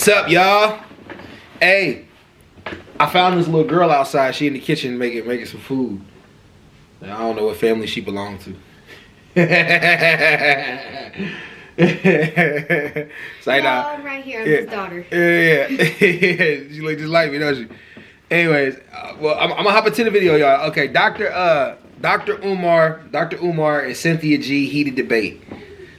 What's up, y'all? Hey, I found this little girl outside. She in the kitchen making some food. I don't know what family she belonged to. So I'm right here. I'm his daughter. Yeah. She look just like me, doesn't she? Anyways, well, I'm gonna hop into the video, y'all. Okay, Dr. Umar and Cynthia G heated debate.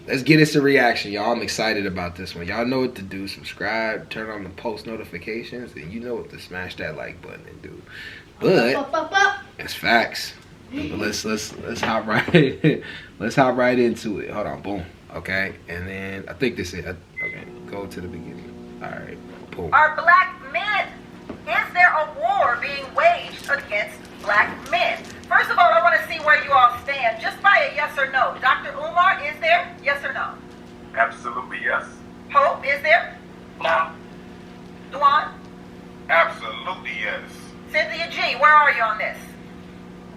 Let's get us a reaction, y'all. I'm excited about this one. Y'all know what to do. Subscribe, turn on the post notifications, and you know what to smash that like button and do. But it's facts. But let's hop right let's hop right into it. Hold on, boom. Okay, and then I think this is okay. Go to the beginning. All right, boom. Are black men? Is there a war being waged against black men? First of all, I want to see where you all stand, just by a yes or no. Dr. Umar, is there? Yes or no? Absolutely yes. Hope, is there? No. Duan? Absolutely yes. Cynthia G, where are you on this?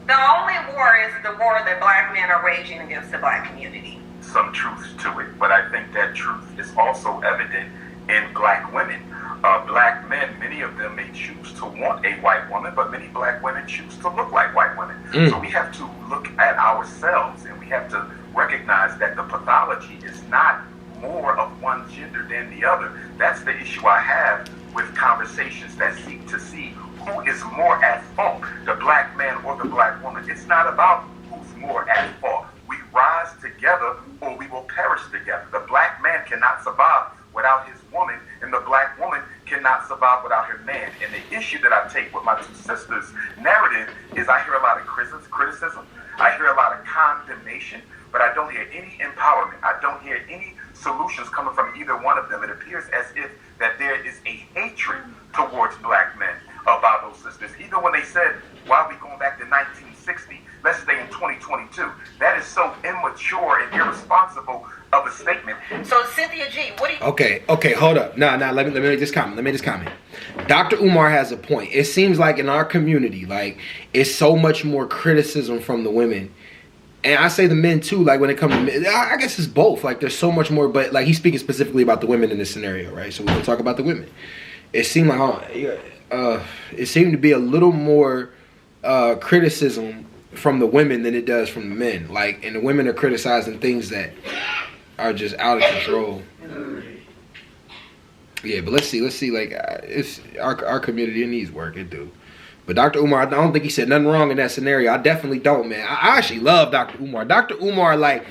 The only war is the war that black men are waging against the black community. Some truth to it, but I think that truth is also evident in black women. Black men, many of them may choose to want a white woman, but many black women choose to look like white women. So we have to look at ourselves and we have to recognize that the pathology is not more of one gender than the other. That's the issue I have with conversations that seek to see who is more at fault, the black man or the black woman. It's not about who's more at fault. We rise together or we will perish together. The black man cannot survive without his woman, and the black woman cannot survive without her man. And the issue that I take with my two sisters' narrative is I hear a lot of criticism, I hear a lot of condemnation, but I don't hear any empowerment. I don't hear any solutions coming from either one of them. It appears as if that there is a hatred towards black men by those sisters. Even when they said, why are we going back to 1960? Let's stay in 2022. That is so immature and irresponsible of a statement. So Cynthia G, what do you... Okay, hold up. Nah, let me make this comment. Dr. Umar has a point. It seems like in our community, like, it's so much more criticism from the women. And I say the men too, like when it comes to men, I guess it's both. Like there's so much more, but like he's speaking specifically about the women in this scenario, right? So we can talk about the women. It seemed like it seemed to be a little more criticism from the women than it does from the men. Like, and the women are criticizing things that are just out of control. Yeah, but let's see. Like, it's our community. It needs work. It do. But Dr. Umar, I don't think he said nothing wrong in that scenario. I definitely don't, man. I actually love Dr. Umar. Dr. Umar, like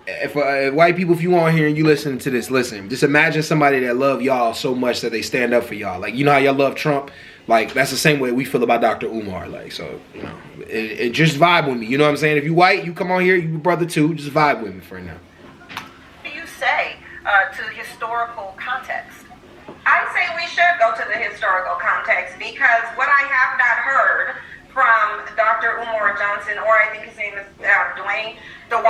if white people, if you on here and you listening to this, listen. Just imagine somebody that love y'all so much that they stand up for y'all. Like, you know how y'all love Trump? Like, that's the same way we feel about Dr. Umar. Like, so, you know, it just vibe with me. You know what I'm saying? If you white, you come on here, you brother too. Just vibe with me for now. What do you say to historical context? I say we should go to the historical context because what I have not heard from Dr. Umar Johnson, or I think his name is Duan, is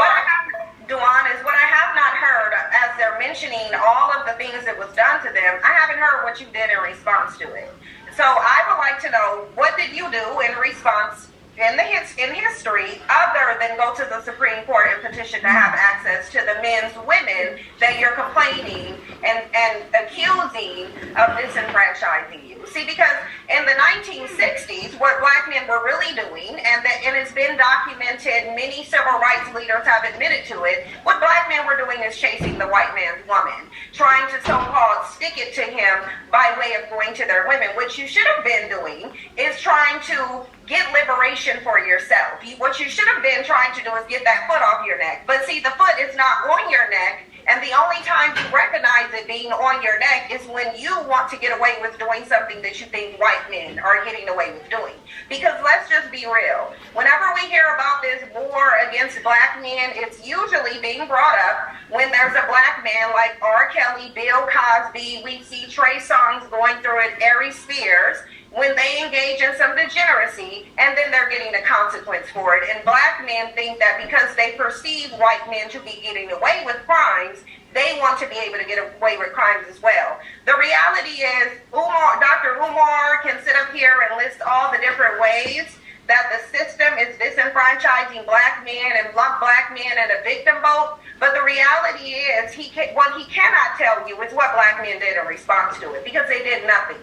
what I have not heard as they're mentioning all of the things that was done to them. I haven't heard what you did in response to it. So I would like to know, what did you do in response in history other than go to the Supreme Court and petition to have access to the men's women that you're complaining and accusing of disenfranchising you? See, because in the 1960s, what black men were really doing, and it's been documented, many civil rights leaders have admitted to it, what black men were doing is chasing the white man's woman, trying to so-called stick it to him by way of going to their women. What you should have been doing is trying to get liberation for yourself. What you should have been trying to do is get that foot off your neck. But see, the foot is not on your neck, and the only time you recognize it being on your neck is when you want to get away with doing something that you think white men are getting away with doing. Because let's just be real. Whenever we hear about this war against black men, it's usually being brought up when there's a black man like R. Kelly, Bill Cosby, we see Trey Songz going through it, Ari Spears, when they engage in some degeneracy, and then they're getting a consequence for it. And black men think that because they perceive white men to be getting away with crimes, they want to be able to get away with crimes as well. The reality is, Dr. Umar can sit up here and list all the different ways that the system is disenfranchising black men and lump black men in a victim vote. But the reality is, what he cannot tell you is what black men did in response to it, because they did nothing.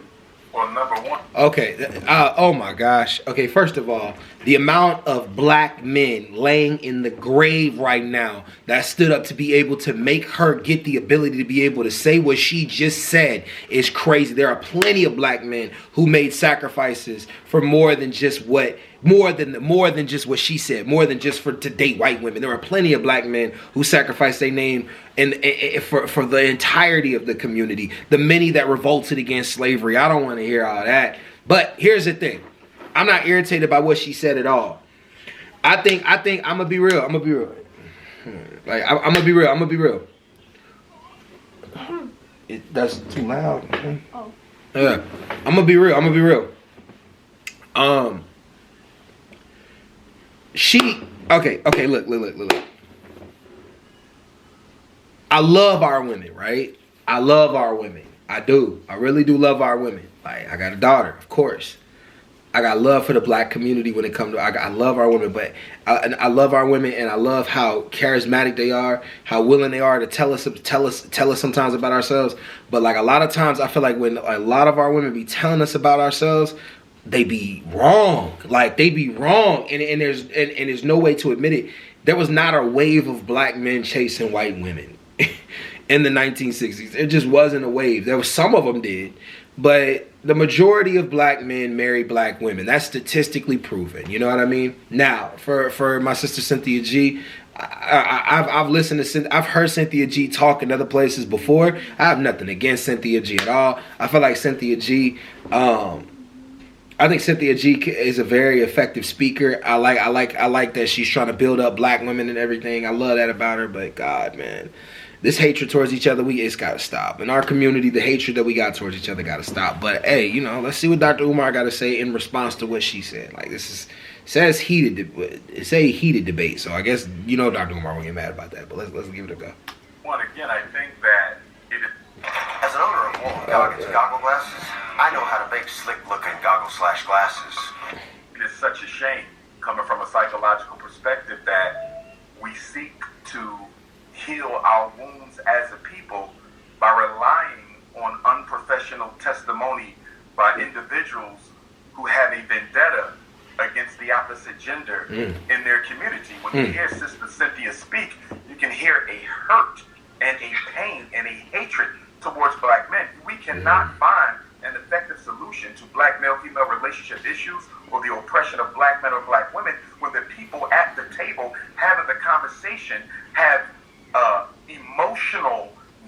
Well, number one. Okay. Oh my gosh. Okay. First of all, the amount of black men laying in the grave right now that stood up to be able to make her get the ability to be able to say what she just said is crazy. There are plenty of black men who made sacrifices for more than just what she said, more than just to date white women. There are plenty of black men who sacrificed their name and for the entirety of the community. The many that revolted against slavery. I don't want to hear all that. But here's the thing. I'm not irritated by what she said at all. I think I'm gonna be real. Like I'm gonna be real. That's too loud. Oh. Yeah. I'm gonna be real. Okay, look. I love our women, right? I love our women. I do. I really do love our women. Like, I got a daughter, of course. I got love for the black community when it comes to, I love our women, but I love our women, and I love how charismatic they are, how willing they are to tell us sometimes about ourselves. But like a lot of times, I feel like when a lot of our women be telling us about ourselves, they be wrong. Like, they be wrong, and there's no way to admit it. There was not a wave of black men chasing white women in the 1960s. It just wasn't a wave. There was, some of them did, but the majority of black men marry black women. That's statistically proven. You know what I mean? Now, for my sister Cynthia G, I've listened to I've heard Cynthia G talk in other places before. I have nothing against Cynthia G at all. I feel like Cynthia G, I think Cynthia G is a very effective speaker. I like that she's trying to build up black women and everything. I love that about her. But God, man, this hatred towards each other, it's got to stop. In our community, the hatred that we got towards each other got to stop. But hey, you know, let's see what Dr. Umar got to say in response to what she said. Like, it's a heated debate. So I guess, you know, Dr. Umar won't get mad about that. But let's give it a go. Well, again, I think that it is. As an owner of Warren Goggins goggle glasses, I know how to make slick-looking goggle/glasses. It is such a shame, coming from a psychological perspective, that we seek to heal our wounds as a people by relying on unprofessional testimony by individuals who have a vendetta against the opposite gender in their community. When you hear Sister Cynthia speak, you can hear a hurt and a pain and a hatred towards black men. We cannot find an effective solution to black male-female relationship issues or the oppression of black men or black women when the people at the table having the conversation have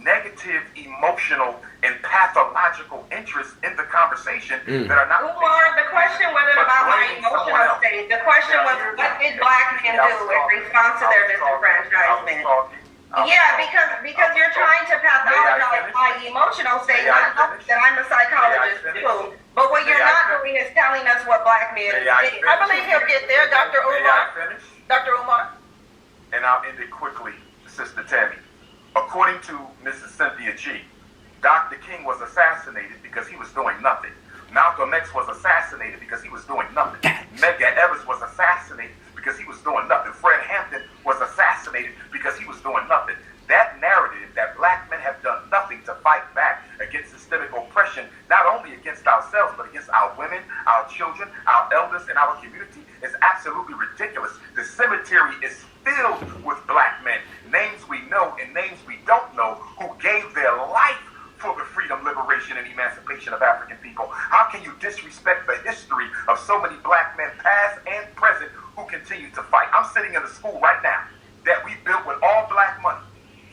negative emotional and pathological interest in the conversation that are not. Umar, the question wasn't about my emotional state. The question was, what did black men do in response to their disenfranchisement? Yeah, because you're trying to pathologize my emotional state. Not that I'm a psychologist too, but what you're not doing is telling us what black men did. I believe he'll get there, Dr. Umar. Dr. Umar. And I'll end it quickly, Sister Tammy. According to Mrs. Cynthia G, Dr. King was assassinated because he was doing nothing. Malcolm X was assassinated because he was doing nothing. Medgar Evers was assassinated because he was doing nothing. Fred Hampton was assassinated because he was doing nothing. That narrative that black men have done nothing to fight back against systemic oppression, not only against ourselves, but against our women, our children, our elders, and our community, is absolutely ridiculous. The cemetery is filled with black men, names we know and names we don't know, who gave their life for the freedom, liberation, and emancipation of African people. How can you disrespect the history of so many black men, past and present, who continue to fight? I'm sitting in a school right now that we built with all black money,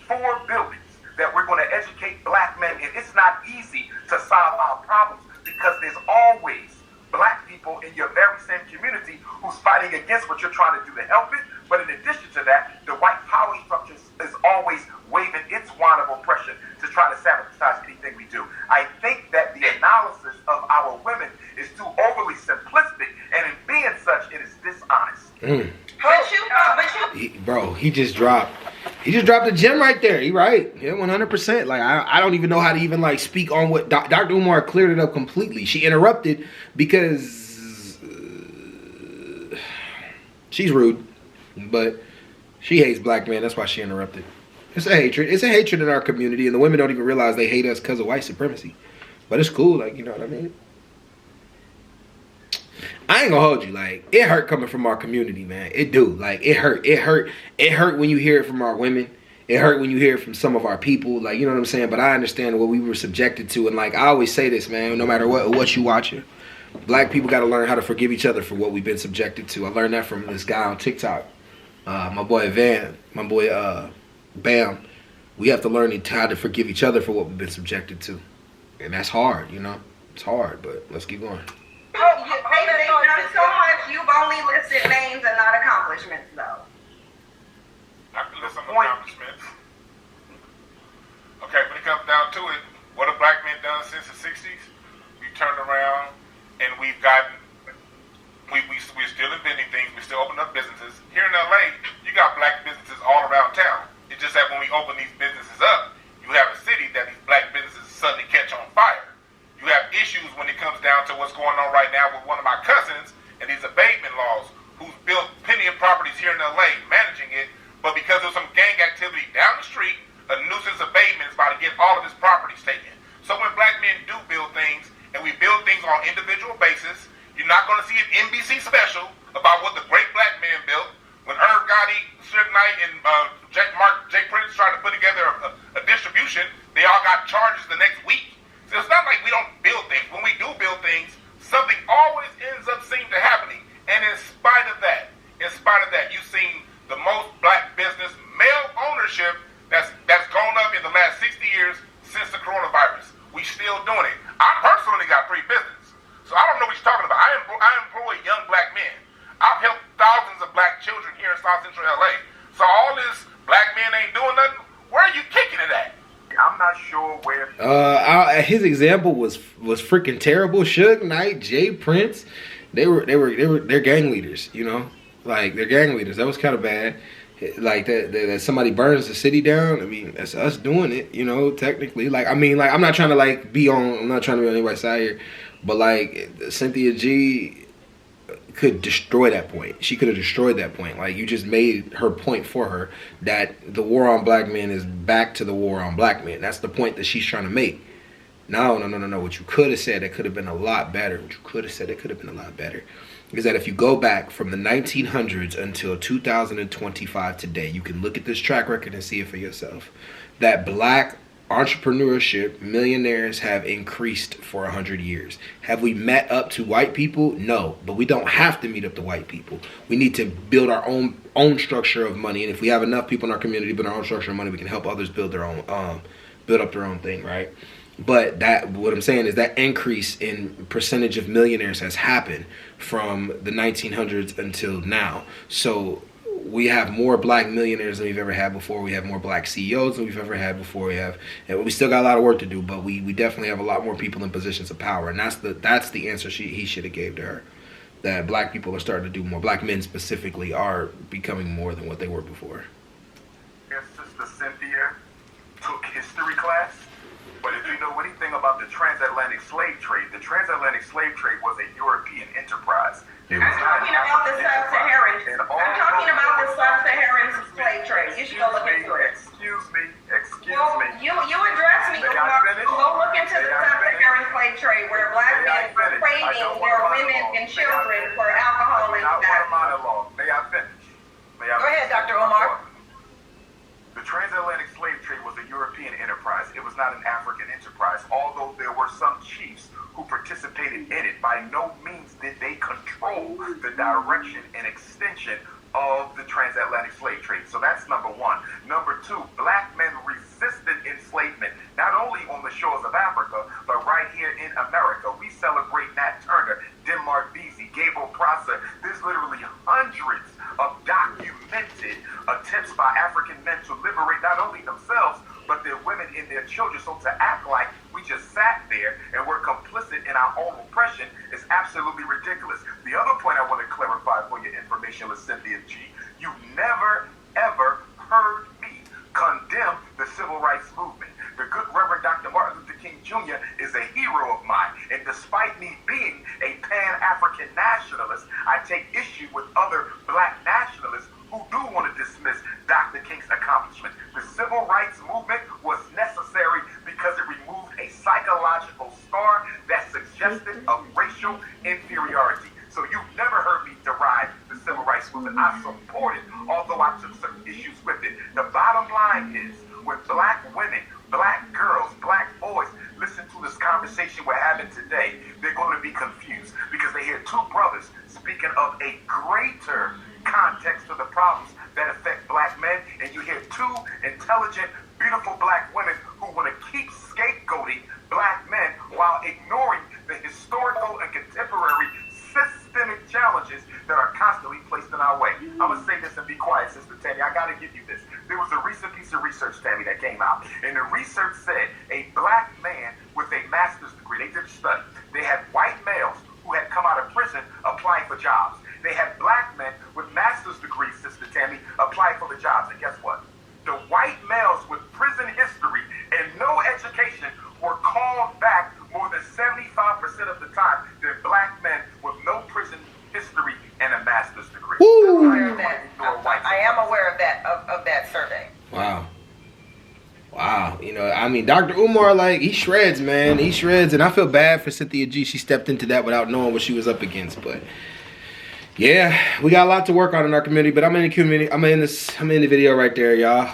4 buildings that we're going to educate black men in. It's not easy to solve our problems because there's always black people in your very same community who's fighting against what you're trying to do to help it. But in addition to that, the white power structure is always waving its wand of oppression to try to sabotage anything we do. I think that the analysis of our women is too overly simplistic, and in being such, it is dishonest. He just dropped a gem right there. He right. Yeah, 100%. Like, I don't even know how to even like speak on what Dr. Umar cleared it up completely. She interrupted because She's rude, but she hates black men. That's why she interrupted. It's a hatred. It's a hatred in our community, and the women don't even realize they hate us because of white supremacy. But it's cool, like, you know what I mean? I ain't gonna hold you. Like, it hurt coming from our community, man. It do. Like, it hurt. It hurt. It hurt when you hear it from our women. It hurt when you hear it from some of our people. Like, you know what I'm saying? But I understand what we were subjected to. And, like, I always say this, man, no matter what you watching, black people got to learn how to forgive each other for what we've been subjected to. I learned that from this guy on TikTok. My boy Van. My boy Bam. We have to learn how to forgive each other for what we've been subjected to. And that's hard, you know? It's hard, but let's keep going. They've done so much, you've only listed names and not accomplishments, though. I can list some accomplishments. Okay, when it comes down to it, what have black men done since the 60s? We've turned around and we've gotten, we're still inventing things, we're still opening up businesses. Here in LA, you got black businesses all around town. It's just that when we open these businesses up, you have a city that these black businesses suddenly catch on fire. You have issues when it comes down to what's going on right now with one of my cousins and these abatement laws, who's built plenty of properties here in LA, managing it, but because of some gang activity down the street, a nuisance abatement is about to get all of his properties taken. So when black men do build things, and we build things on individual basis, you're not going to see an NBC special about what the great black man built. When Irv Gotti, Suge Knight, and Jay Prince tried to put together a distribution, they all got charges the next week. So it's not like we don't build things. When we do build things, something always ends up seeming to happening. And in spite of that, you've seen the most black business male ownership that's gone up in the last 60 years since the coronavirus. We still doing it. I personally got 3 businesses, so I don't know what you're talking about. I employ young black men. I've helped thousands of black children here in South Central LA. So all this black men ain't doing nothing. Where are you kicking it at? I'm not sure where. His example was freaking terrible. Suge Knight, Jay Prince, they're gang leaders. You know, like they're gang leaders. That was kind of bad. Like that somebody burns the city down. I mean, that's us doing it. You know, technically. Like, I mean, like I'm not trying to be on anybody's side here, but like Cynthia G could destroy that point. She could have destroyed that point. Like, you just made her point for her that the war on black men is back to the war on black men. That's the point that she's trying to make. No. What you could have said that could have been a lot better. Is that if you go back from the 1900s until 2025 today, you can look at this track record and see it for yourself. That black entrepreneurship, millionaires have increased for 100 years. Have we met up to white people? No, but we don't have to meet up to white people. We need to build our own structure of money, and if we have enough people in our community build our own structure of money, we can help others build up their own thing, right? But what I'm saying is that increase in percentage of millionaires has happened from the 1900s until now. So we have more black millionaires than we've ever had before. We have more black CEOs than we've ever had before. And we still got a lot of work to do, but we definitely have a lot more people in positions of power. And that's the answer he should have gave to her. That black people are starting to do more. Black men specifically are becoming more than what they were before. Your sister Cynthia took history class, but if you know anything about the transatlantic slave trade was a European enterprise. I'm talking about the sub-Saharan. I'm talking about the sub-Saharan slave trade. You should go look into it. Excuse me. You addressed me. Go look into the sub-Saharan slave trade where black men were trading their women and children for alcohol and tobacco. May I finish? Go ahead, Dr. Umar. The transatlantic slave trade was a European enterprise. It was not an African enterprise. Although there were some chiefs who participated in it, by no means did they control the direction and extension of the transatlantic slave trade. So that's number one. Number two, black men resisted enslavement, not only on the shores of Africa, but right here in America. We celebrate Nat Turner, Denmark Vesey, Gabriel Prosser. There's literally hundreds of documented attempts by African men to liberate not only themselves, but their women and their children. So to act like we just sat there and we're complicit in our own oppression is absolutely ridiculous. The other point I want to clarify for your information with Cynthia G, you never, ever heard me condemn the civil rights movement. The good Reverend Dr. Martin Luther King Jr. is a hero of mine. And despite me being a Pan-African nationalist, I take issue with other black nationalists biological scar that's suggestive of racial inferiority. So you've never heard me deride the civil rights movement. I support it, although I took some issues with it. The bottom line is, when black women, black girls, black boys listen to this conversation we're having today, they're going to be confused because they hear two brothers speaking of a greater context of the problems that affect black men, and you hear two intelligent, beautiful black women who want to keep scapegoating black men while ignoring the historical and contemporary systemic challenges that are constantly placed in our way. I'm going to say this and be quiet, Sister Tammy. I got to give you this. There was a recent piece of research, Tammy, that came out, and the research said a black man with a master's degree, they did a study. They had white males who had come out of prison applying for jobs. They had black men with master's degrees, Sister Tammy, applying for the jobs. And guess what? The white males with prison history and no education were called back more than 75% of the time than black men with no prison history and a master's degree. Woo. I am aware of that of that survey. Wow. Wow. You know, I mean, Dr. Umar, like, he shreds, man. He shreds. And I feel bad for Cynthia G. She stepped into that without knowing what she was up against. But yeah, we got a lot to work on in our community. But I'm in the community. I'm in the video right there, y'all.